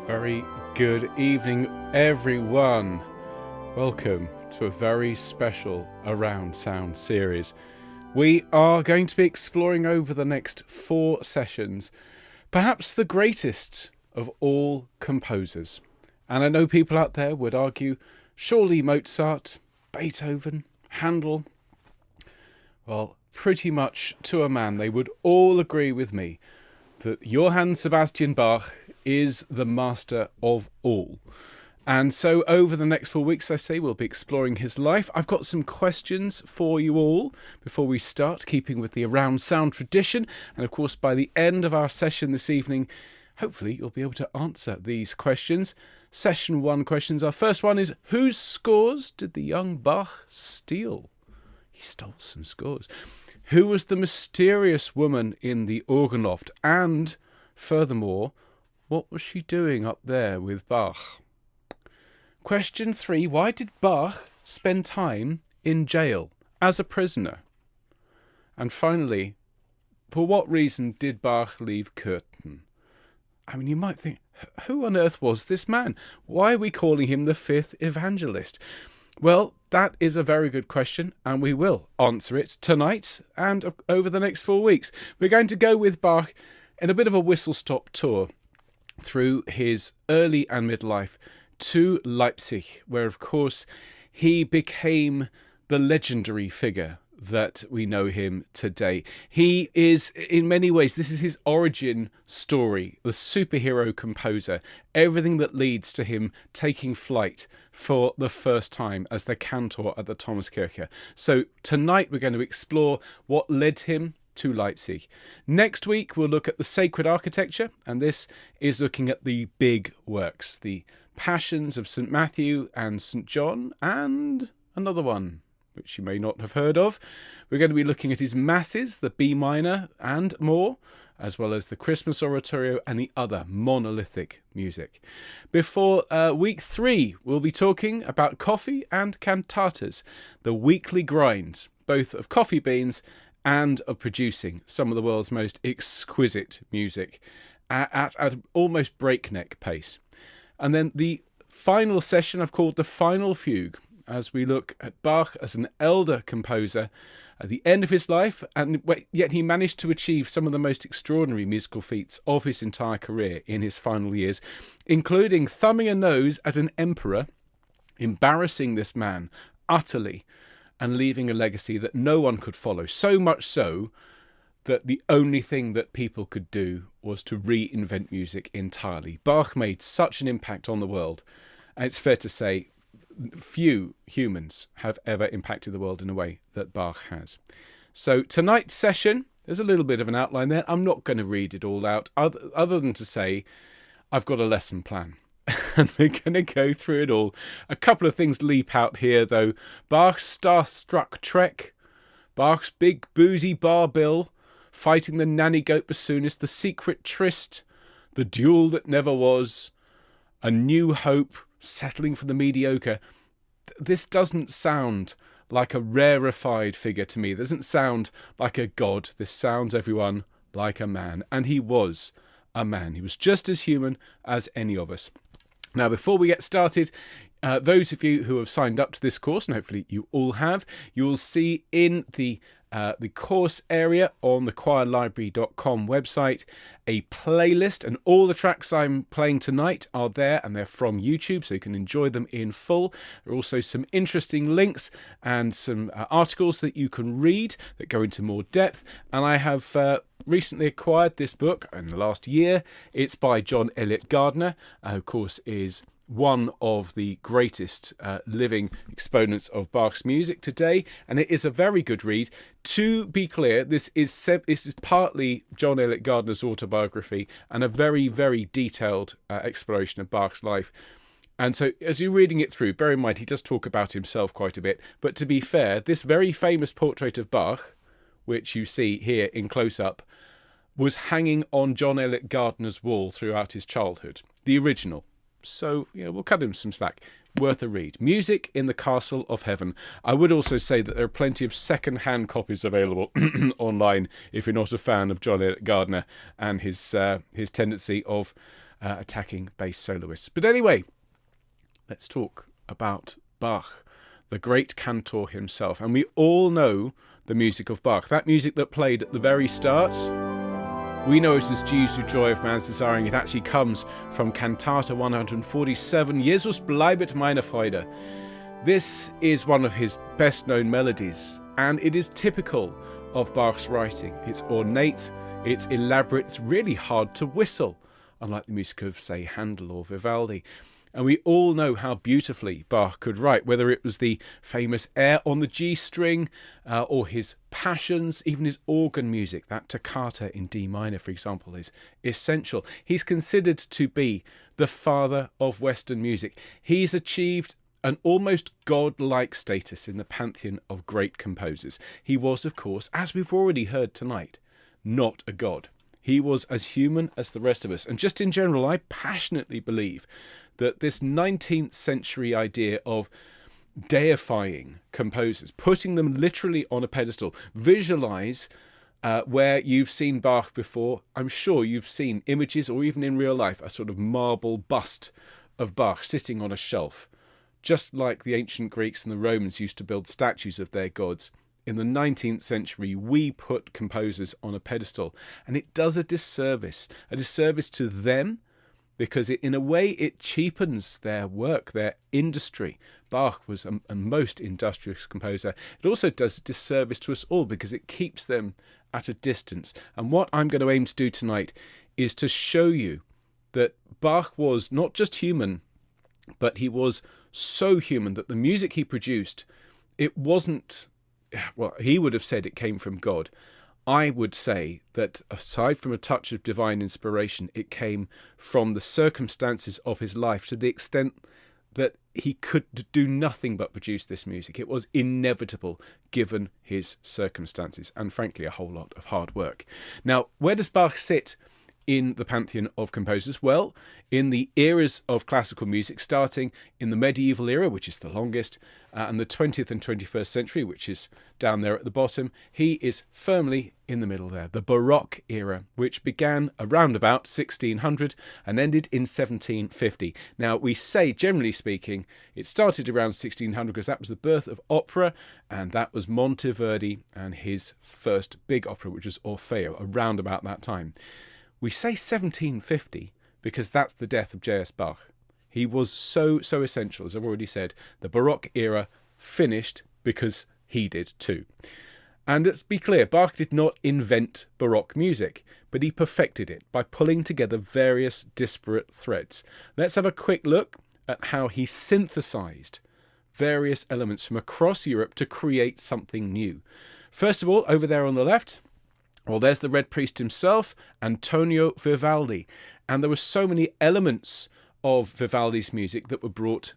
Very good evening, everyone. Welcome to a very special Around Sound series. We are going to be exploring over the next 4 sessions, perhaps the greatest of all composers. And I know people out there would argue, surely Mozart, Beethoven, Handel. Well, pretty much to a man, they would all agree with me that Johann Sebastian Bach is the master of all. And so over the next 4 weeks, I say, we'll be exploring his life. I've got some questions for you all before we start, keeping with the Around Sound tradition. And of course, by the end of our session this evening, hopefully you'll be able to answer these questions. Session 1 questions. Our first one is, whose scores did the young Bach steal? He stole some scores. Who was the mysterious woman in the organ loft? And furthermore, what was she doing up there with Bach? Question 3. Why did Bach spend time in jail as a prisoner? And finally, for what reason did Bach leave Cöthen? I mean, you might think, who on earth was this man? Why are we calling him the fifth evangelist? Well, that is a very good question, and we will answer it tonight and over the next 4 weeks. We're going to go with Bach in a bit of a whistle-stop tour through his early and midlife to Leipzig, where, of course, he became the legendary figure that we know him today. He is, in many ways, this is his origin story, the superhero composer, everything that leads to him taking flight for the first time as the cantor at the Thomaskirche. So tonight we're going to explore what led him to Leipzig. Next week we'll look at the sacred architecture, and this is looking at the big works, the Passions of St. Matthew and St. John, and another one which you may not have heard of. We're going to be looking at his masses, the B minor and more, as well as the Christmas oratorio and the other monolithic music. Before week 3, we'll be talking about coffee and cantatas, the weekly grind, both of coffee beans and of producing some of the world's most exquisite music at almost breakneck pace. And then the final session I've called the Final Fugue, as we look at Bach as an elder composer at the end of his life, and yet he managed to achieve some of the most extraordinary musical feats of his entire career in his final years, including thumbing a nose at an emperor, embarrassing this man utterly, and leaving a legacy that no one could follow, so much so that the only thing that people could do was to reinvent music entirely. Bach made such an impact on the world, and it's fair to say few humans have ever impacted the world in a way that Bach has. So tonight's session, there's a little bit of an outline there. I'm not going to read it all out, other than to say I've got a lesson plan. And we're going to go through it all. A couple of things leap out here, though. Bach's starstruck trek, Bach's big boozy bar bill, fighting the nanny goat bassoonist, the secret tryst, the duel that never was, a new hope, settling for the mediocre. This doesn't sound like a rarefied figure to me. It doesn't sound like a god. This sounds, everyone, like a man. And he was a man. He was just as human as any of us. Now, before we get started, those of you who have signed up to this course, and hopefully you all have, you'll see in the course area on the choirlibrary.com website a playlist, and all the tracks I'm playing tonight are there, and they're from YouTube, so you can enjoy them in full. There are also some interesting links and some articles that you can read that go into more depth. And I have recently acquired this book in the last year. It's by John Eliot Gardner, who of course is one of the greatest living exponents of Bach's music today, and it is a very good read. To be clear, this is partly John Eliot Gardner's autobiography and a very, very detailed exploration of Bach's life. And so as you're reading it through, bear in mind he does talk about himself quite a bit, but to be fair, this very famous portrait of Bach, which you see here in close-up, was hanging on John Eliot Gardner's wall throughout his childhood, the original. So, we'll cut him some slack. Worth a read. Music in the Castle of Heaven. I would also say that there are plenty of second-hand copies available online if you're not a fan of John Eliot Gardner and his tendency of attacking bass soloists. But anyway, let's talk about Bach, the great cantor himself. And we all know the music of Bach, that music that played at the very start. We know it as Jesu Joy of Man's Desiring. It actually comes from Cantata 147, Jesus bleibet meine Freude. This is one of his best known melodies, and it is typical of Bach's writing. It's ornate, it's elaborate, it's really hard to whistle, unlike the music of, say, Handel or Vivaldi. And we all know how beautifully Bach could write, whether it was the famous air on the G string or his passions, even his organ music. That toccata in D minor, for example, is essential. He's considered to be the father of Western music. He's achieved an almost godlike status in the pantheon of great composers. He was, of course, as we've already heard tonight, not a god. He was as human as the rest of us. And just in general, I passionately believe that this 19th century idea of deifying composers, putting them literally on a pedestal, visualize where you've seen Bach before. I'm sure you've seen images, or even in real life, a sort of marble bust of Bach sitting on a shelf, just like the ancient Greeks and the Romans used to build statues of their gods. In the 19th century, we put composers on a pedestal, and it does a disservice to them, because in a way it cheapens their work, their industry. Bach was a most industrious composer. It also does a disservice to us all because it keeps them at a distance. And what I'm going to aim to do tonight is to show you that Bach was not just human, but he was so human that the music he produced, it wasn't, well, he would have said it came from God. I would say that aside from a touch of divine inspiration, it came from the circumstances of his life, to the extent that he could do nothing but produce this music. It was inevitable given his circumstances, and frankly a whole lot of hard work. Now, where does Bach sit in the pantheon of composers? Well, in the eras of classical music, starting in the medieval era, which is the longest, and the 20th and 21st century, which is down there at the bottom, he is firmly in the middle there. The Baroque era, which began around about 1600 and ended in 1750. Now, we say, generally speaking, it started around 1600 because that was the birth of opera, and that was Monteverdi and his first big opera, which was Orfeo, around about that time. We say 1750 because that's the death of J.S. Bach. He was so essential, as I've already said. The Baroque era finished because he did too. And let's be clear, Bach did not invent Baroque music, but he perfected it by pulling together various disparate threads. Let's have a quick look at how he synthesized various elements from across Europe to create something new. First of all, over there on the left, well, there's the Red Priest himself, Antonio Vivaldi. And there were so many elements of Vivaldi's music that were brought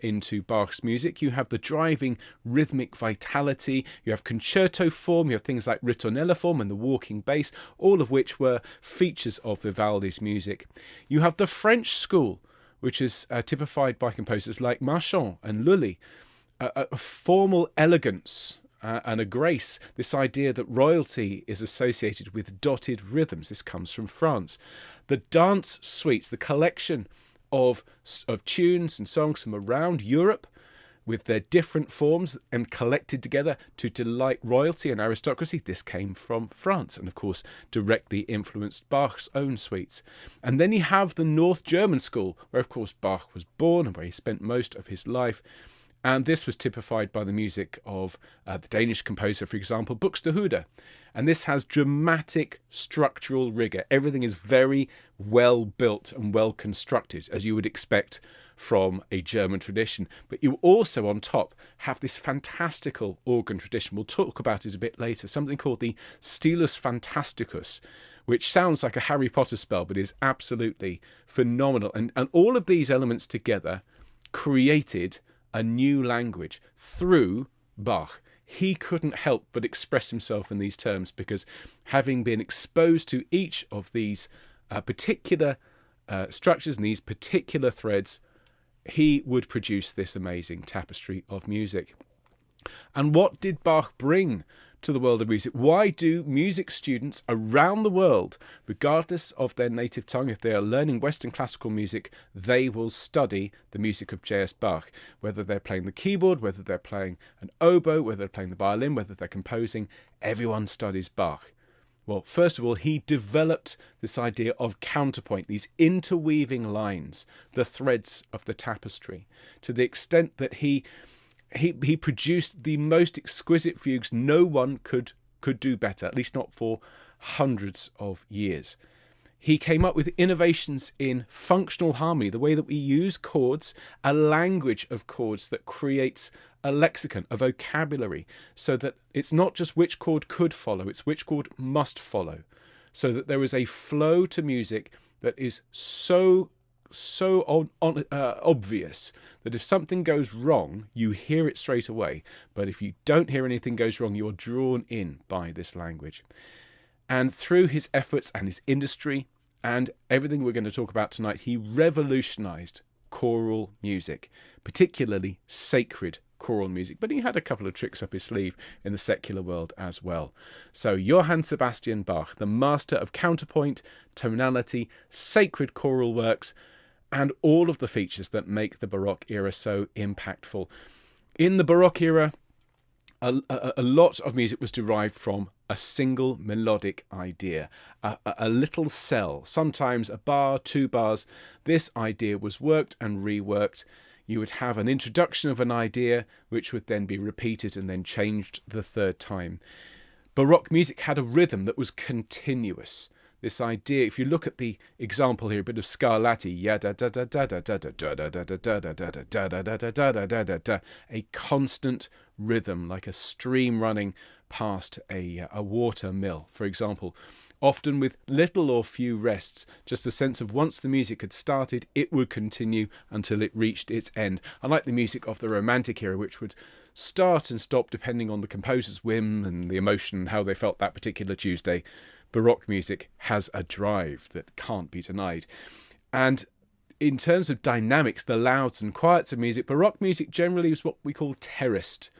into Bach's music. You have the driving rhythmic vitality, you have concerto form, you have things like ritornella form and the walking bass, all of which were features of Vivaldi's music. You have the French school, which is typified by composers like Marchand and Lully, a formal elegance and a grace, this idea that royalty is associated with dotted rhythms. This comes from France. The dance suites, the collection of tunes and songs from around Europe with their different forms and collected together to delight royalty and aristocracy. This came from France and, of course, directly influenced Bach's own suites. And then you have the North German school, where, of course, Bach was born and where he spent most of his life. And this was typified by the music of the Danish composer, for example, Buxtehude. And this has dramatic structural rigour. Everything is very well built and well constructed, as you would expect from a German tradition. But you also, on top, have this fantastical organ tradition. We'll talk about it a bit later, something called the Stilus Fantasticus, which sounds like a Harry Potter spell, but is absolutely phenomenal. And all of these elements together created a new language through Bach. He couldn't help but express himself in these terms because, having been exposed to each of these particular structures and these particular threads, he would produce this amazing tapestry of music. And what did Bach bring to the world of music. Why do music students around the world, regardless of their native tongue, if they are learning Western classical music, they will study the music of J.S. Bach, whether they're playing the keyboard, whether they're playing an oboe, whether they're playing the violin, whether they're composing, everyone studies Bach. Well, first of all, he developed this idea of counterpoint, these interweaving lines, the threads of the tapestry, to the extent that he produced the most exquisite fugues. No one could do better, at least not for hundreds of years. He came up with innovations in functional harmony, the way that we use chords, a language of chords that creates a lexicon, a vocabulary, so that it's not just which chord could follow, it's which chord must follow, so that there is a flow to music that is so obvious that if something goes wrong, you hear it straight away. But if you don't hear anything goes wrong, you're drawn in by this language. And through his efforts and his industry and everything we're going to talk about tonight, he revolutionized choral music, particularly sacred choral music. But he had a couple of tricks up his sleeve in the secular world as well. So Johann Sebastian Bach, the master of counterpoint, tonality, sacred choral works, and all of the features that make the Baroque era so impactful. In the Baroque era, a lot of music was derived from a single melodic idea, a little cell, sometimes a bar, 2 bars. This idea was worked and reworked. You would have an introduction of an idea, which would then be repeated and then changed the 3rd time. Baroque music had a rhythm that was continuous. This idea, if you look at the example here, a bit of scarlatti, a constant rhythm, like a stream running past a water mill, for example, often with little or few rests, just the sense of once the music had started, it would continue until it reached its end. Unlike the music of the Romantic era, which would start and stop depending on the composer's whim and the emotion and how they felt that particular Tuesday, Baroque music has a drive that can't be denied. And in terms of dynamics, the louds and quiets of music, Baroque music generally is what we call terraced.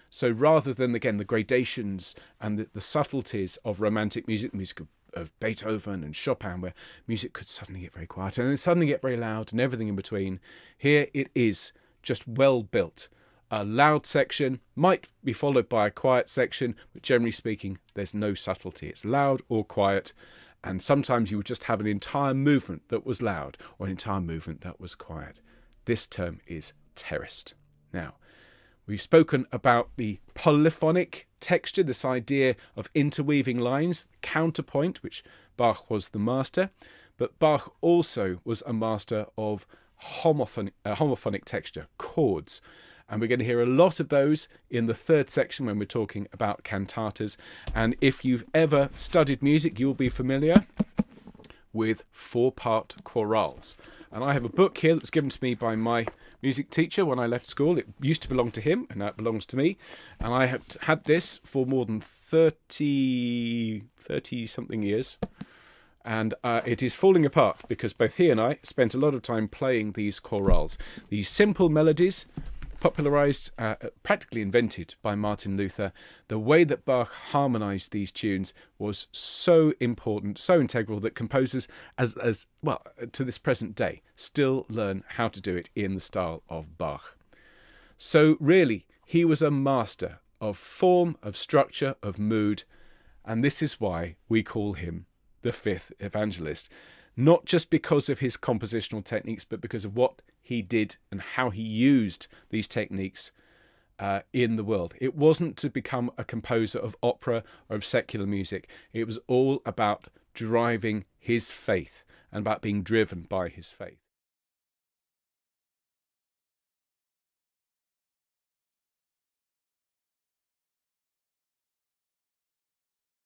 So rather than, again, the gradations and the subtleties of Romantic music, the music of Beethoven and Chopin, where music could suddenly get very quiet and then suddenly get very loud and everything in between, here it is just well built. A loud section might be followed by a quiet section, but generally speaking, there's no subtlety. It's loud or quiet, and sometimes you would just have an entire movement that was loud or an entire movement that was quiet. This term is terraced. Now, we've spoken about the polyphonic texture, this idea of interweaving lines, counterpoint, which Bach was the master, but Bach also was a master of homophonic texture, chords. And we're going to hear a lot of those in the 3rd section when we're talking about cantatas. And if you've ever studied music, you'll be familiar with 4-part chorales. And I have a book here that was given to me by my music teacher when I left school. It used to belong to him, and now it belongs to me. And I have had this for more than 30-something years. And it is falling apart because both he and I spent a lot of time playing these chorales. These simple melodies, popularized, practically invented by Martin Luther. The way that Bach harmonized these tunes was so important, so integral, that composers, as well, to this present day, still learn how to do it in the style of Bach. So really, he was a master of form, of structure, of mood, and this is why we call him the 5th evangelist. Not just because of his compositional techniques, but because of what he did and how he used these techniques in the world. It wasn't to become a composer of opera or of secular music. It was all about driving his faith and about being driven by his faith.